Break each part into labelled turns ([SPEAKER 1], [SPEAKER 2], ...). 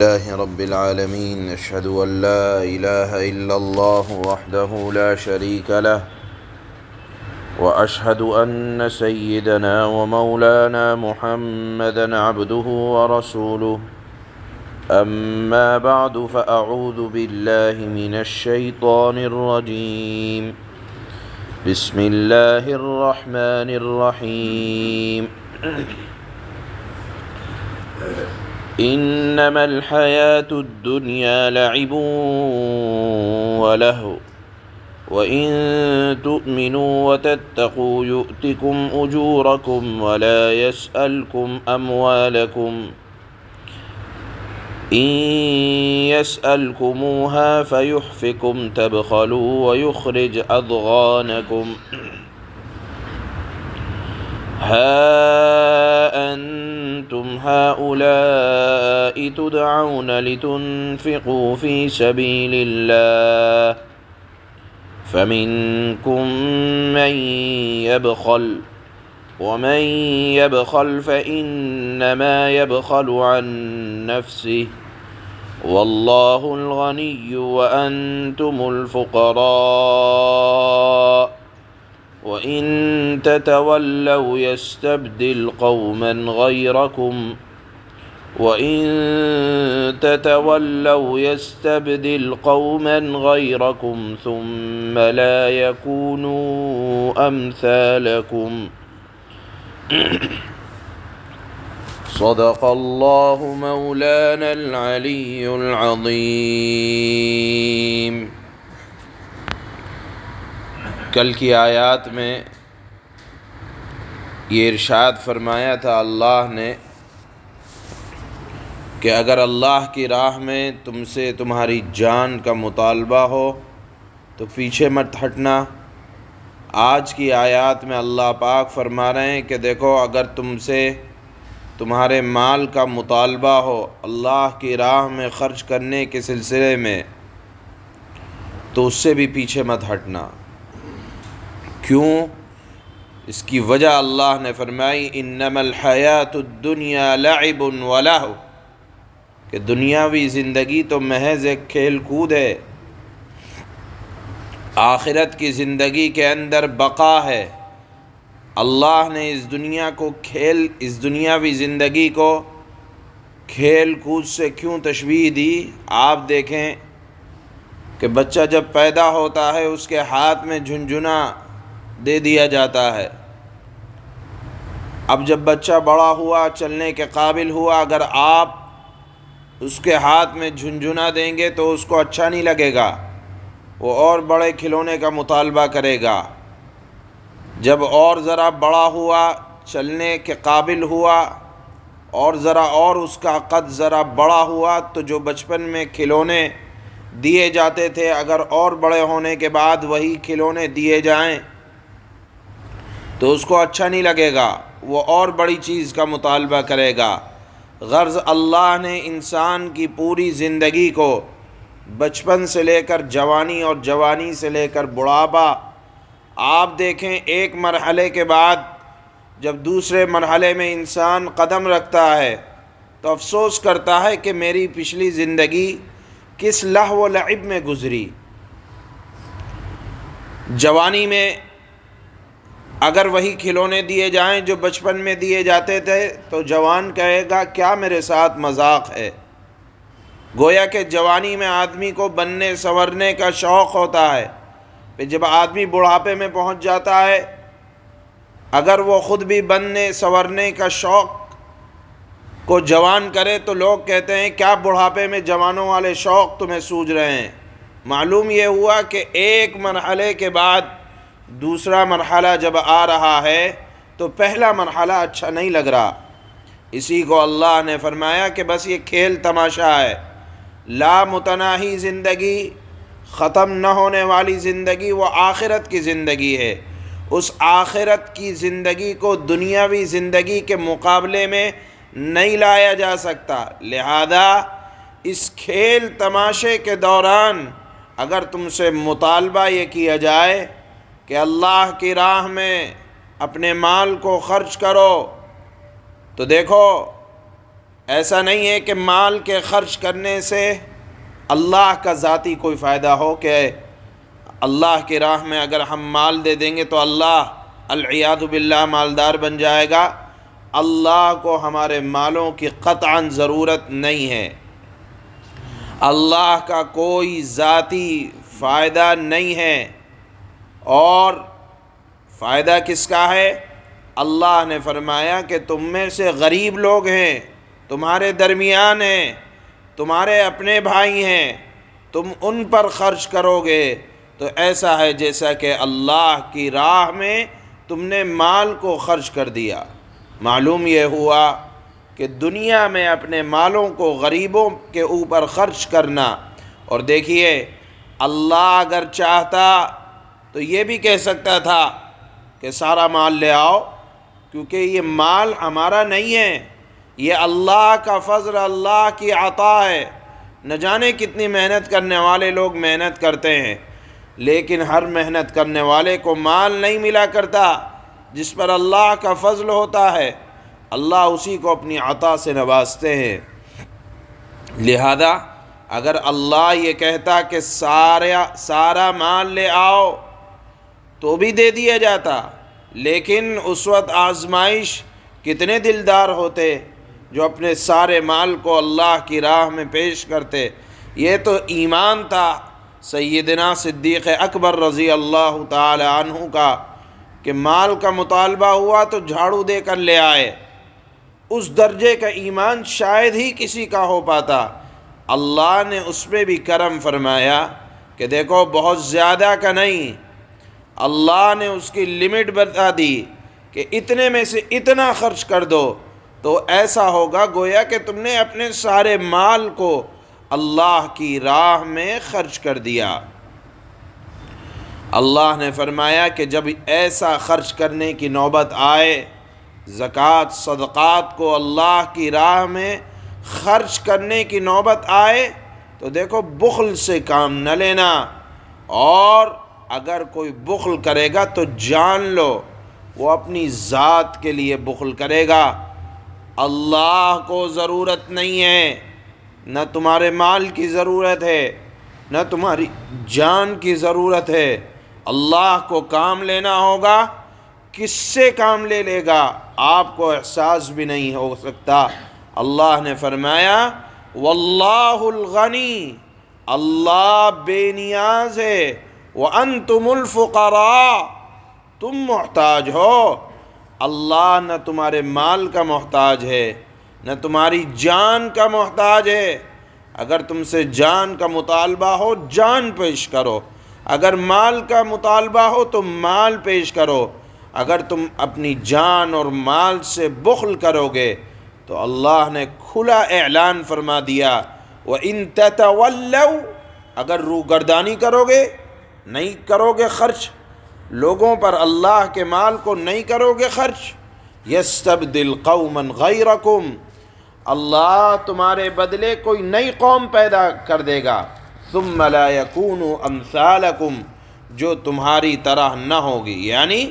[SPEAKER 1] لله رب العالمين أشهد أن لا إله إلا الله وحده لا شريك له وأشهد أن سيدنا ومولانا محمدا عبده ورسوله أما بعد فأعوذ بالله من الشيطان الرجيم بسم الله الرحمن الرحيم إنما الحياة الدنيا لعب ولهو وإن تؤمنوا وتتقوا يؤتكم أجوركم ولا يسألكم أموالكم إن يسألكموها فيحفكم تبخلوا ويخرج أضغانكم ها أنتم هؤلاء تدعون لتنفقوا في سبيل الله فمنكم من يبخل ومن يبخل فإنما يبخل عن نفسه والله الغني وأنتم الفقراء وإن تتولوا يستبدل قوما غيركم ثم لا يكونوا أمثالكم صدق الله مولانا العلي العظيم۔ کل کی آیات میں یہ ارشاد فرمایا تھا اللہ نے کہ اگر اللہ کی راہ میں تم سے تمہاری جان کا مطالبہ ہو تو پیچھے مت ہٹنا۔ آج کی آیات میں اللہ پاک فرما رہے ہیں کہ دیکھو اگر تم سے تمہارے مال کا مطالبہ ہو اللہ کی راہ میں خرچ کرنے کے سلسلے میں تو اس سے بھی پیچھے مت ہٹنا۔ کیوں؟ اس کی وجہ اللہ نے فرمائی انما الحیات الدنیا لعب ولہو، کہ دنیاوی زندگی تو محض ایک کھیل کود ہے، آخرت کی زندگی کے اندر بقا ہے۔ اللہ نے اس دنیاوی زندگی کو کھیل کود سے کیوں تشبیہ دی؟ آپ دیکھیں کہ بچہ جب پیدا ہوتا ہے اس کے ہاتھ میں جھنجھنا دے دیا جاتا ہے۔ اب جب بچہ بڑا ہوا، چلنے کے قابل ہوا، اگر آپ اس کے ہاتھ میں جھنجھنا دیں گے تو اس کو اچھا نہیں لگے گا، وہ اور بڑے کھلونے کا مطالبہ کرے گا۔ جب اور ذرا بڑا ہوا، چلنے کے قابل ہوا اور اس کا قد ذرا بڑا ہوا تو جو بچپن میں کھلونے دیے جاتے تھے اگر اور بڑے ہونے کے بعد وہی کھلونے دیے جائیں تو اس کو اچھا نہیں لگے گا، وہ اور بڑی چیز کا مطالبہ کرے گا۔ غرض اللہ نے انسان کی پوری زندگی کو بچپن سے لے کر جوانی اور جوانی سے لے کر بڑھاپا، آپ دیکھیں ایک مرحلے کے بعد جب دوسرے مرحلے میں انسان قدم رکھتا ہے تو افسوس کرتا ہے کہ میری پچھلی زندگی کس لہو و لعب میں گزری۔ جوانی میں اگر وہی کھلونے دیے جائیں جو بچپن میں دیے جاتے تھے تو جوان کہے گا کیا میرے ساتھ مذاق ہے۔ گویا کہ جوانی میں آدمی کو بننے سنورنے کا شوق ہوتا ہے، پھر جب آدمی بڑھاپے میں پہنچ جاتا ہے اگر وہ خود بھی بننے سنورنے کا شوق کو جوان کرے تو لوگ کہتے ہیں کیا بڑھاپے میں جوانوں والے شوق تمہیں سوجھ رہے ہیں۔ معلوم یہ ہوا کہ ایک مرحلے کے بعد دوسرا مرحلہ جب آ رہا ہے تو پہلا مرحلہ اچھا نہیں لگ رہا۔ اسی کو اللہ نے فرمایا کہ بس یہ کھیل تماشا ہے، لا متناہی زندگی، ختم نہ ہونے والی زندگی وہ آخرت کی زندگی ہے۔ اس آخرت کی زندگی کو دنیاوی زندگی کے مقابلے میں نہیں لایا جا سکتا، لہذا اس کھیل تماشے کے دوران اگر تم سے مطالبہ یہ کیا جائے کہ اللہ کی راہ میں اپنے مال کو خرچ کرو تو دیکھو ایسا نہیں ہے کہ مال کے خرچ کرنے سے اللہ کا ذاتی کوئی فائدہ ہو کہ اللہ کی راہ میں اگر ہم مال دے دیں گے تو اللہ العیاذ باللہ مالدار بن جائے گا۔ اللہ کو ہمارے مالوں کی قطعاً ضرورت نہیں ہے، اللہ کا کوئی ذاتی فائدہ نہیں ہے۔ اور فائدہ کس کا ہے؟ اللہ نے فرمایا کہ تم میں سے غریب لوگ ہیں، تمہارے درمیان ہیں، تمہارے اپنے بھائی ہیں، تم ان پر خرچ کرو گے تو ایسا ہے جیسا کہ اللہ کی راہ میں تم نے مال کو خرچ کر دیا۔ معلوم یہ ہوا کہ دنیا میں اپنے مالوں کو غریبوں کے اوپر خرچ کرنا، اور دیکھیے اللہ اگر چاہتا تو یہ بھی کہہ سکتا تھا کہ سارا مال لے آؤ، کیونکہ یہ مال ہمارا نہیں ہے، یہ اللہ کا فضل، اللہ کی عطا ہے۔ نہ جانے کتنی محنت کرنے والے لوگ محنت کرتے ہیں، لیکن ہر محنت کرنے والے کو مال نہیں ملا کرتا۔ جس پر اللہ کا فضل ہوتا ہے اللہ اسی کو اپنی عطا سے نوازتے ہیں۔ لہذا اگر اللہ یہ کہتا کہ سارا مال لے آؤ تو بھی دے دیا جاتا، لیکن اس وقت آزمائش کتنے دلدار ہوتے جو اپنے سارے مال کو اللہ کی راہ میں پیش کرتے۔ یہ تو ایمان تھا سیدنا صدیق اکبر رضی اللہ تعالی عنہ کا کہ مال کا مطالبہ ہوا تو جھاڑو دے کر لے آئے۔ اس درجے کا ایمان شاید ہی کسی کا ہو پاتا۔ اللہ نے اس پہ بھی کرم فرمایا کہ دیکھو بہت زیادہ کا نہیں، اللہ نے اس کی لمٹ بتا دی کہ اتنے میں سے اتنا خرچ کر دو، تو ایسا ہوگا گویا کہ تم نے اپنے سارے مال کو اللہ کی راہ میں خرچ کر دیا۔ اللہ نے فرمایا کہ جب ایسا خرچ کرنے کی نوبت آئے، زکوٰۃ صدقات کو اللہ کی راہ میں خرچ کرنے کی نوبت آئے تو دیکھو بخل سے کام نہ لینا، اور اگر کوئی بخل کرے گا تو جان لو وہ اپنی ذات کے لیے بخل کرے گا۔ اللہ کو ضرورت نہیں ہے، نہ تمہارے مال کی ضرورت ہے، نہ تمہاری جان کی ضرورت ہے۔ اللہ کو کام لینا ہوگا، کس سے کام لے لے گا آپ کو احساس بھی نہیں ہو سکتا۔ اللہ نے فرمایا واللہ الغنی، اللہ بے نیاز ہے، وانتم الفقراء، تم محتاج ہو۔ اللہ نہ تمہارے مال کا محتاج ہے، نہ تمہاری جان کا محتاج ہے۔ اگر تم سے جان کا مطالبہ ہو جان پیش کرو، اگر مال کا مطالبہ ہو تو مال پیش کرو۔ اگر تم اپنی جان اور مال سے بخل کرو گے تو اللہ نے کھلا اعلان فرما دیا وَإِن تَتَوَلَّوْا، اگر روگردانی کرو گے، نہیں کرو گے خرچ لوگوں پر، اللہ کے مال کو نہیں کرو گے خرچ، يَسْتَبْدِلْ قَوْمًا غَيْرَكُمْ، اللہ تمہارے بدلے کوئی نئی قوم پیدا کر دے گا، ثُمَّ لَا يَكُونُوا أَمْثَالَكُمْ، جو تمہاری طرح نہ ہوگی۔ یعنی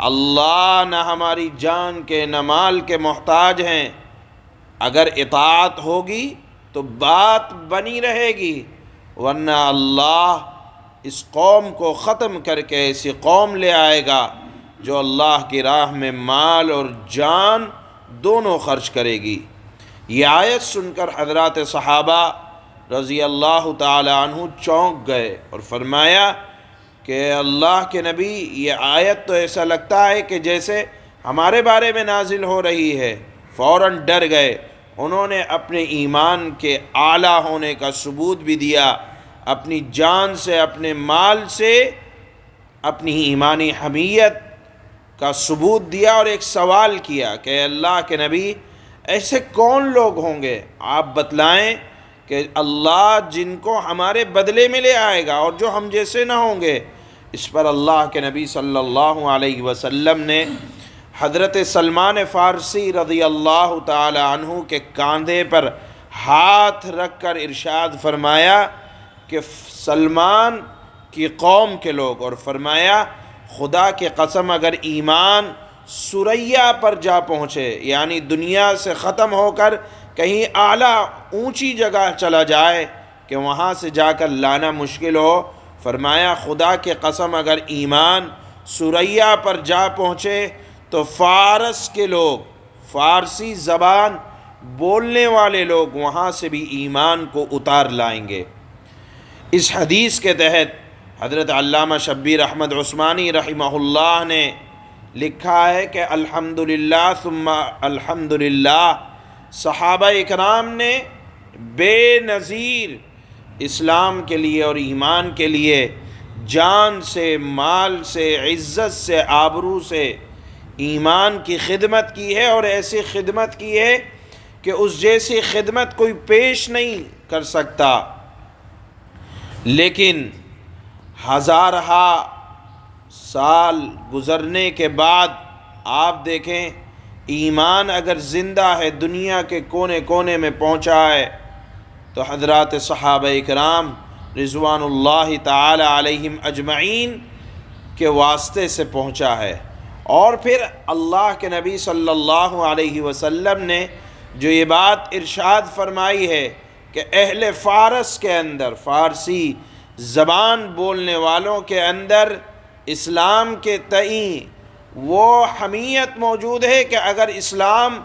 [SPEAKER 1] اللہ نہ ہماری جان کے نہ مال کے محتاج ہیں، اگر اطاعت ہوگی تو بات بنی رہے گی، ورنہ اللہ اس قوم کو ختم کر کے ایسی قوم لے آئے گا جو اللہ کی راہ میں مال اور جان دونوں خرچ کرے گی۔ یہ آیت سن کر حضرات صحابہ رضی اللہ تعالی عنہ چونک گئے اور فرمایا کہ اللہ کے نبی، یہ آیت تو ایسا لگتا ہے کہ جیسے ہمارے بارے میں نازل ہو رہی ہے۔ فوراً ڈر گئے، انہوں نے اپنے ایمان کے اعلیٰ ہونے کا ثبوت بھی دیا، اپنی جان سے، اپنے مال سے اپنی ایمانی حمیت کا ثبوت دیا، اور ایک سوال کیا کہ اللہ کے نبی ایسے کون لوگ ہوں گے آپ بتلائیں کہ اللہ جن کو ہمارے بدلے میں لے آئے گا اور جو ہم جیسے نہ ہوں گے۔ اس پر اللہ کے نبی صلی اللہ علیہ وسلم نے حضرت سلمان فارسی رضی اللہ تعالی عنہ کے کاندھے پر ہاتھ رکھ کر ارشاد فرمایا کہ سلمان کی قوم کے لوگ، اور فرمایا خدا کی قسم اگر ایمان ثریا پر جا پہنچے، یعنی دنیا سے ختم ہو کر کہیں اعلیٰ اونچی جگہ چلا جائے کہ وہاں سے جا کر لانا مشکل ہو، فرمایا خدا کے قسم اگر ایمان ثریا پر جا پہنچے تو فارس کے لوگ، فارسی زبان بولنے والے لوگ وہاں سے بھی ایمان کو اتار لائیں گے۔ اس حدیث کے تحت حضرت علامہ شبیر احمد عثمانی رحمہ اللہ نے لکھا ہے کہ الحمدللہ ثم الحمدللہ، صحابہ اکرام نے بے نظیر اسلام کے لیے اور ایمان کے لیے جان سے، مال سے، عزت سے، آبرو سے ایمان کی خدمت کی ہے، اور ایسی خدمت کی ہے کہ اس جیسی خدمت کوئی پیش نہیں کر سکتا۔ لیکن ہزارہا سال گزرنے کے بعد آپ دیکھیں ایمان اگر زندہ ہے، دنیا کے کونے کونے میں پہنچا ہے، تو حضرات صحابہ اکرام رضوان اللہ تعالی علیہم اجمعین کے واسطے سے پہنچا ہے۔ اور پھر اللہ کے نبی صلی اللہ علیہ وسلم نے جو یہ بات ارشاد فرمائی ہے کہ اہل فارس کے اندر، فارسی زبان بولنے والوں کے اندر اسلام کے تئیں وہ حمیت موجود ہے کہ اگر اسلام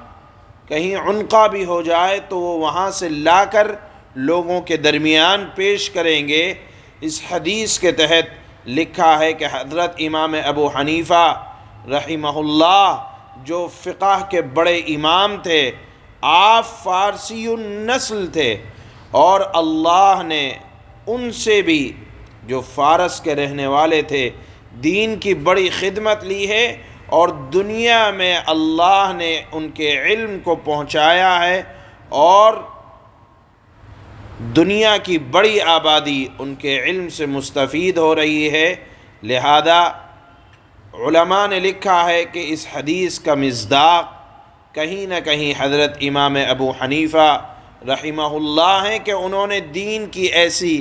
[SPEAKER 1] کہیں عنقا بھی ہو جائے تو وہ وہاں سے لا کر لوگوں کے درمیان پیش کریں گے۔ اس حدیث کے تحت لکھا ہے کہ حضرت امام ابو حنیفہ رحمہ اللہ جو فقہ کے بڑے امام تھے، آپ فارسی النسل تھے، اور اللہ نے ان سے بھی جو فارس کے رہنے والے تھے دین کی بڑی خدمت لی ہے، اور دنیا میں اللہ نے ان کے علم کو پہنچایا ہے، اور دنیا کی بڑی آبادی ان کے علم سے مستفید ہو رہی ہے۔ لہذا علماء نے لکھا ہے کہ اس حدیث کا مصداق کہیں نہ کہیں حضرت امام ابو حنیفہ رحمہ اللہ ہیں کہ انہوں نے دین کی ایسی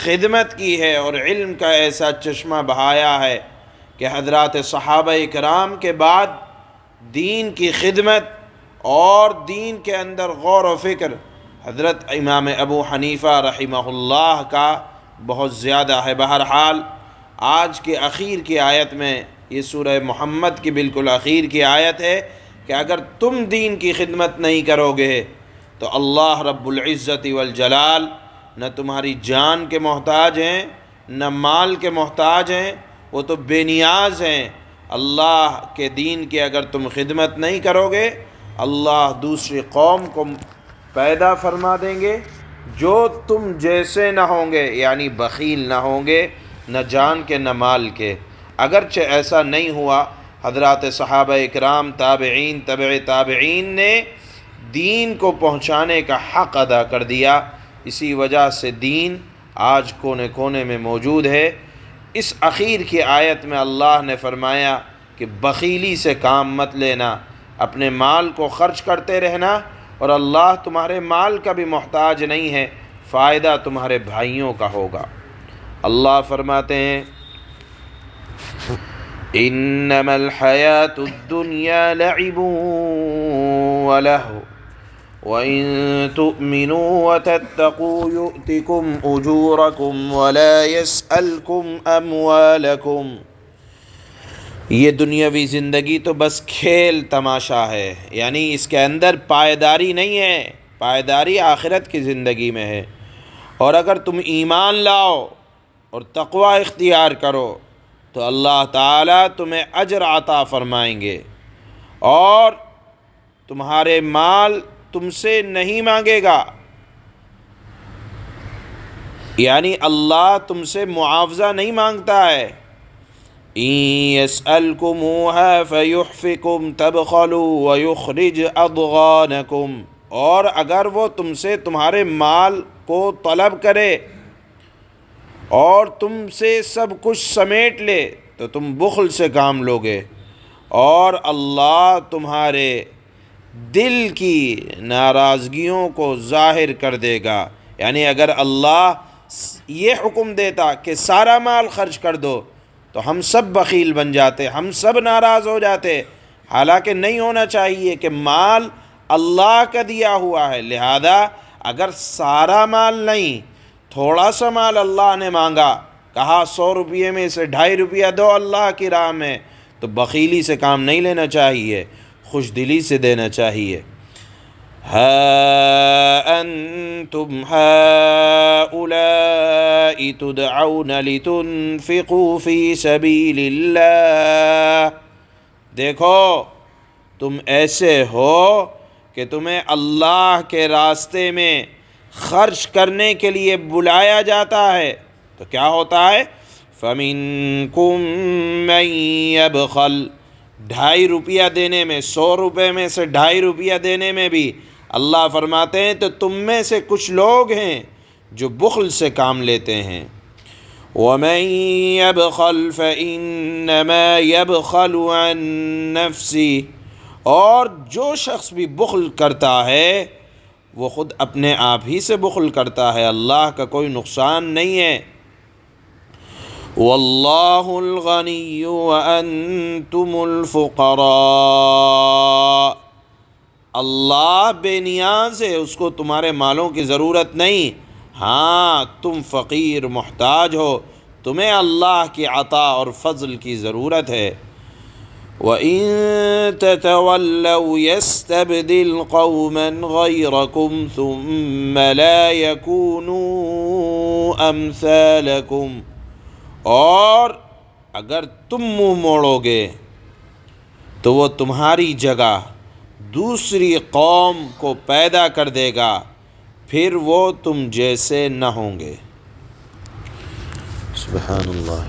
[SPEAKER 1] خدمت کی ہے اور علم کا ایسا چشمہ بہایا ہے کہ حضرات صحابہ اکرام کے بعد دین کی خدمت اور دین کے اندر غور و فکر حضرت امام ابو حنیفہ رحمہ اللہ کا بہت زیادہ ہے۔ بہرحال آج کے اخیر کی آیت میں، یہ سورہ محمد کی بالکل اخیر کی آیت ہے کہ اگر تم دین کی خدمت نہیں کرو گے تو اللہ رب العزت والجلال نہ تمہاری جان کے محتاج ہیں، نہ مال کے محتاج ہیں، وہ تو بے نیاز ہیں۔ اللہ کے دین کی اگر تم خدمت نہیں کرو گے، اللہ دوسری قوم کو پیدا فرما دیں گے جو تم جیسے نہ ہوں گے، یعنی بخیل نہ ہوں گے، نہ جان کے نہ مال کے۔ اگرچہ ایسا نہیں ہوا، حضرات صحابہ اکرام، تابعین، تبع تابعین نے دین کو پہنچانے کا حق ادا کر دیا، اسی وجہ سے دین آج کونے کونے میں موجود ہے۔ اس اخیر کی آیت میں اللہ نے فرمایا کہ بخیلی سے کام مت لینا، اپنے مال کو خرچ کرتے رہنا، اور اللہ تمہارے مال کا بھی محتاج نہیں ہے، فائدہ تمہارے بھائیوں کا ہوگا۔ اللہ فرماتے ہیں انما الحیات الدنیا لعب ولہو وَإِن تُؤْمِنُوا وَتَتَّقُوا يُؤْتِكُمْ أُجُورَكُمْ وَلَا يَسْأَلْكُمْ أَمْوَالَكُمْ۔ یہ دنیاوی زندگی تو بس کھیل تماشا ہے، یعنی اس کے اندر پائیداری نہیں ہے، پائیداری آخرت کی زندگی میں ہے۔ اور اگر تم ایمان لاؤ اور تقوی اختیار کرو تو اللہ تعالیٰ تمہیں اجر عطا فرمائیں گے، اور تمہارے مال تم سے نہیں مانگے گا، یعنی اللہ تم سے معاوضہ نہیں مانگتا ہے۔ إِن يَسْأَلْكُمُوهَا فَيُحْفِكُمْ تَبْخَلُوا وَيُخْرِجْ أَضْغَانَكُمْ، اور اگر وہ تم سے تمہارے مال کو طلب کرے اور تم سے سب کچھ سمیٹ لے تو تم بخل سے کام لوگے، اور اللہ تمہارے دل کی ناراضگیوں کو ظاہر کر دے گا۔ یعنی اگر اللہ یہ حکم دیتا کہ سارا مال خرچ کر دو تو ہم سب بخیل بن جاتے، ہم سب ناراض ہو جاتے۔ حالانکہ نہیں ہونا چاہیے کہ مال اللہ کا دیا ہوا ہے، لہذا اگر سارا مال نہیں، تھوڑا سا مال اللہ نے مانگا، کہا 100 روپے میں سے 2.5 روپیہ دو اللہ کی راہ میں، تو بخیلی سے کام نہیں لینا چاہیے، خوش دلی سے دینا چاہیے۔ ہَا أَنْتُمْ هَؤُلَاءِ تُدْعَوْنَ لِتُنْفِقُوا فِي سَبِيلِ اللَّهِ، دیکھو تم ایسے ہو کہ تمہیں اللہ کے راستے میں خرچ کرنے کے لیے بلایا جاتا ہے، تو کیا ہوتا ہے؟ فَمِنْكُمْ مَنْ يَبْخَلْ، 2.5 روپیہ دینے میں، 100 روپے میں سے 2.5 روپیہ دینے میں بھی اللہ فرماتے ہیں تو تم میں سے کچھ لوگ ہیں جو بخل سے کام لیتے ہیں۔ وَمَنْ يَبْخَلْ فَإِنَّمَا يَبْخَلُ عَنْ نَفْسِهِ، اور جو شخص بھی بخل کرتا ہے وہ خود اپنے آپ ہی سے بخل کرتا ہے، اللہ کا کوئی نقصان نہیں ہے۔ وَاللَّهُ الْغَنِيُّ وَأَنْتُمُ الْفُقَرَاءُ، اللہ بے نیاز ہے، اس کو تمہارے مالوں کی ضرورت نہیں، ہاں تم فقیر محتاج ہو، تمہیں اللہ کی عطا اور فضل کی ضرورت ہے۔ وَإِن تَتَوَلَّوْا يَسْتَبْدِلْ قَوْمًا غَيْرَكُمْ ثُمَّ لَا يَكُونُوا أَمْثَالَكُمْ، اور اگر تم منہ موڑو گے تو وہ تمہاری جگہ دوسری قوم کو پیدا کر دے گا، پھر وہ تم جیسے نہ ہوں گے۔ سبحان اللہ۔